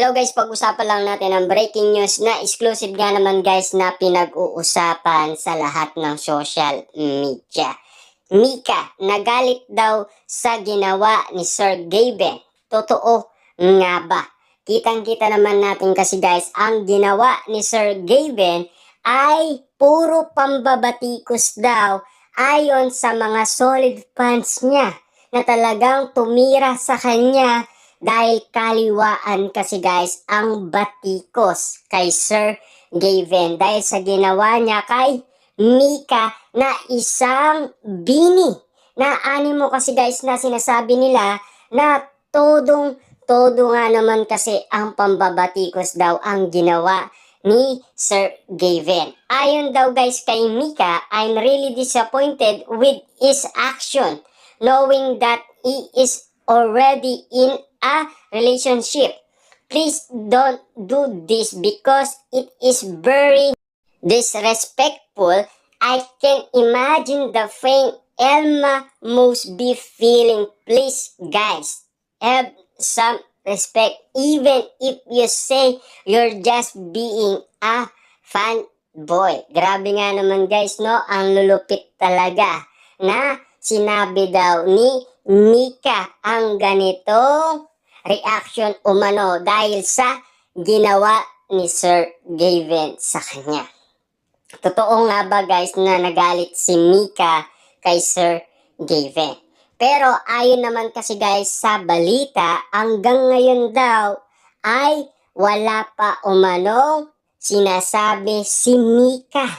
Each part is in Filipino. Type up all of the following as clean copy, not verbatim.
Hello guys, pag-usapan lang natin ang breaking news na exclusive nga naman guys na pinag-uusapan sa lahat ng social media. Mika, nagalit daw sa ginawa ni Sir Gaben. Totoo nga ba? Kitang-kita naman natin kasi guys, ang ginawa ni Sir Gaben ay puro pambabatikos daw ayon sa mga solid fans niya na talagang tumira sa kanya dahil kaliwaan kasi guys ang batikos kay Sir Gaben dahil sa ginawa niya kay Mika na isang bini. Na animo kasi guys na sinasabi nila na todo nga naman kasi ang pambabatikos daw ang ginawa ni Sir Gaben. Ayon daw guys kay Mika, I'm really disappointed with his action knowing that he is already in a relationship. Please don't do this because it is very disrespectful. I can imagine the pain Elma must be feeling. Please guys, have some respect even if you say you're just being a fanboy. Grabe nga naman guys, no? Ang lulupit talaga na sinabi daw ni Mika ang ganitong reaction umano dahil sa ginawa ni Sir Gaben sa kanya. Totoo nga ba guys na nagalit si Mika kay Sir Gaben? Pero ayon naman kasi guys sa balita, hanggang ngayon daw ay wala pa umanong sinasabi si Mika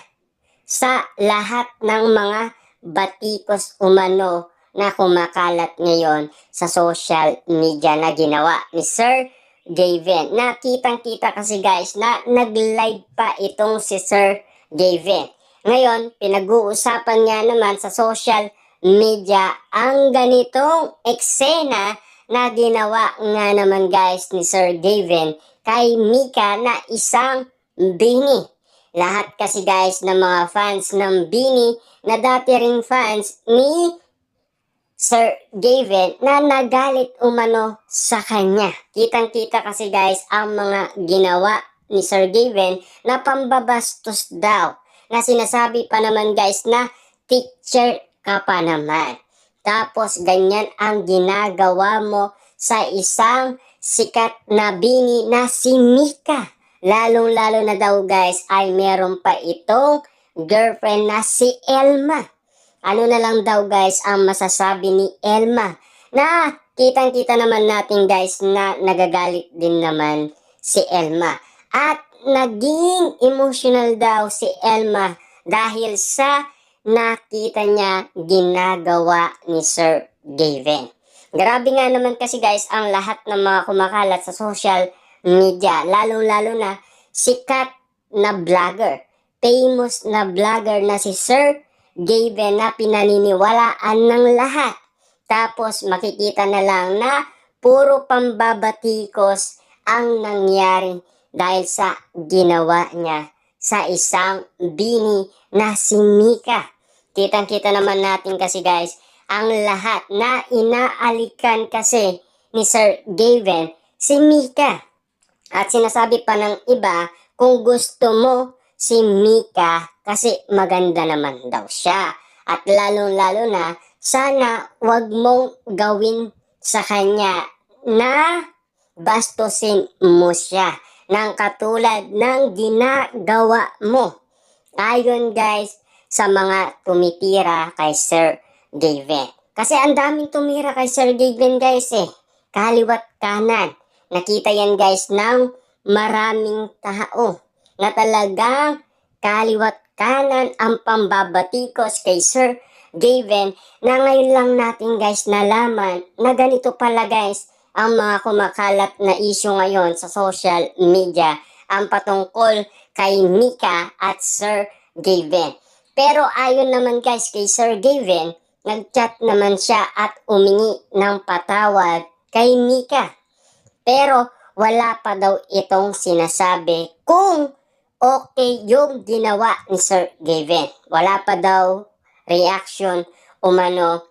sa lahat ng mga batikos umano na kumakalat ngayon sa social media na ginawa ni Sir Gaben. Na kitang-kita kasi guys na nag-live pa itong si Sir Gaben. Ngayon, pinag-uusapan nga naman sa social media ang ganitong eksena na ginawa nga naman guys ni Sir Gaben kay Mika na isang bini. Lahat kasi guys ng mga fans ng bini na dati ring fans ni Sir Gaben na nagalit umano sa kanya. Kitang-kita kasi guys ang mga ginawa ni Sir Gaben na pambabastos daw. Na sinasabi pa naman guys na teacher ka pa naman. Tapos ganyan ang ginagawa mo sa isang sikat na bini na si Mika. Lalong-lalo na daw guys ay meron pa itong girlfriend na si Elma. Ano na lang daw guys ang masasabi ni Elma na kitang-kita naman natin guys na nagagalit din naman si Elma. At naging emotional daw si Elma dahil sa nakita niya ginagawa ni Sir Gaben. Grabe nga naman kasi guys ang lahat ng mga kumakalat sa social media, lalong-lalo na sikat na vlogger, famous na vlogger na si Sir Gaben na pinaniniwalaan ng lahat. Tapos makikita na lang na puro pambabatikos ang nangyari dahil sa ginawa niya sa isang bini na si Mika. Kitang-kita naman natin kasi guys ang lahat na inaalikan kasi ni Sir Gaben si Mika. At sinasabi pa ng iba kung gusto mo si Mika kasi maganda naman daw siya. At lalong-lalo na sana wag mong gawin sa kanya na bastusin mo siya ng katulad ng ginagawa mo. Ayon guys sa mga tumitira kay Sir Gaben. Kasi ang daming tumira kay Sir Gaben guys kaliwat kanan. Nakita yan guys ng maraming tao na talagang kaliwat kanan ang pambabatikos kay Sir Gaben na ngayon lang natin guys nalaman na ganito pala guys ang mga kumakalat na issue ngayon sa social media ang patungkol kay Mika at Sir Gaben. Pero ayon naman guys kay Sir Gaben, nag-chat naman siya at umingi ng patawad kay Mika. Pero wala pa daw itong sinasabi kung okay yung ginawa ni Sir Gaben. Wala pa daw reaction umano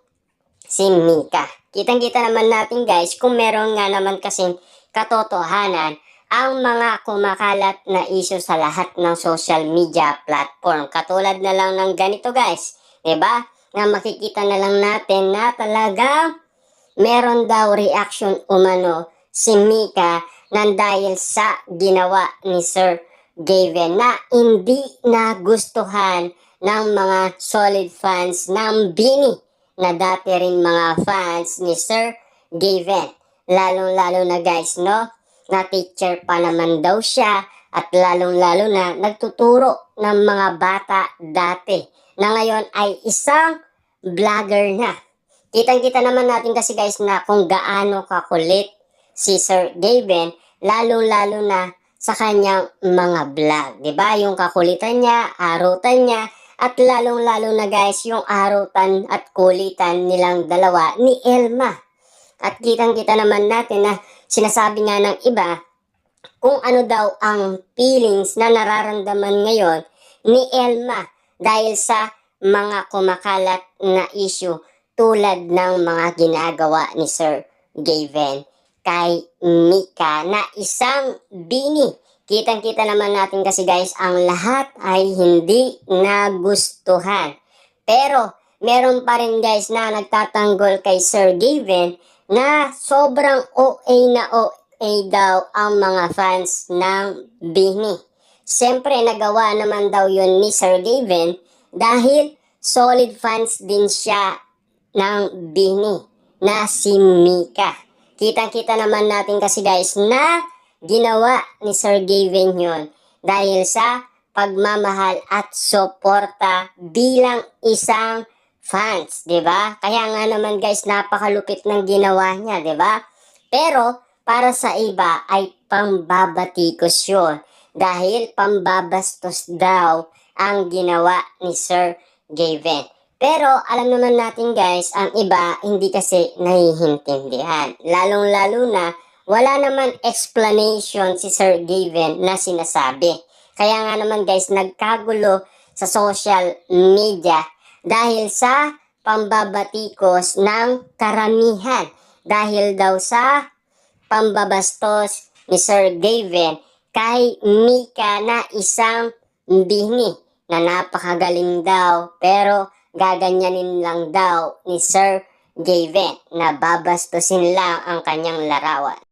si Mika. Kitang-kita naman natin guys kung meron nga naman kasing katotohanan ang mga kumakalat na issue sa lahat ng social media platform. Katulad na lang ng ganito guys, 'di ba? Na makikita na lang natin na talagang meron daw reaction umano si Mika nang dahil sa ginawa ni Sir Gavin na hindi nagustuhan ng mga solid fans ng Bini na dati rin mga fans ni Sir Gavin. Lalong-lalo na guys, no? Na teacher pa naman daw siya at lalong-lalo na nagtuturo ng mga bata dati na ngayon ay isang vlogger na. Kitang-kita naman natin kasi guys na kung gaano kakulit si Sir Gavin, lalo-lalo na sa kanyang mga vlog. 'Di ba? Yung kakulitan niya, arutan niya, at lalong-lalo na guys yung arutan at kulitan nilang dalawa ni Elma. At kitang-kita naman natin na sinasabi nga ng iba kung ano daw ang feelings na nararamdaman ngayon ni Elma dahil sa mga kumakalat na issue tulad ng mga ginagawa ni Sir Gavin kay Mika na isang Bini. Kitang-kita naman natin kasi guys, ang lahat ay hindi nagustuhan. Pero meron pa rin guys na nagtatanggol kay Sir Gavin na sobrang OA na OA daw ang mga fans ng Bini. Siyempre nagawa naman daw yun ni Sir Gavin dahil solid fans din siya ng Bini na si Mika. Kitang-kita naman natin kasi guys na ginawa ni Sir Gavin yun dahil sa pagmamahal at suporta bilang isang fans, 'di ba? Kaya nga naman guys, napakalupit ng ginawa niya, 'di ba? Pero para sa iba ay pambabatikos 'yon dahil pambabastos daw ang ginawa ni Sir Gavin. Pero alam naman natin guys, ang iba hindi kasi nahihintindihan. Lalong-lalo na wala naman explanation si Sir Gavin na sinasabi. Kaya nga naman guys, nagkagulo sa social media dahil sa pambabatikos ng karamihan. Dahil daw sa pambabastos ni Sir Gavin kay Mika na isang Bini na napakagaling daw pero gaganyanin lang daw ni Sir Gavin na babastusin lang ang kanyang larawan.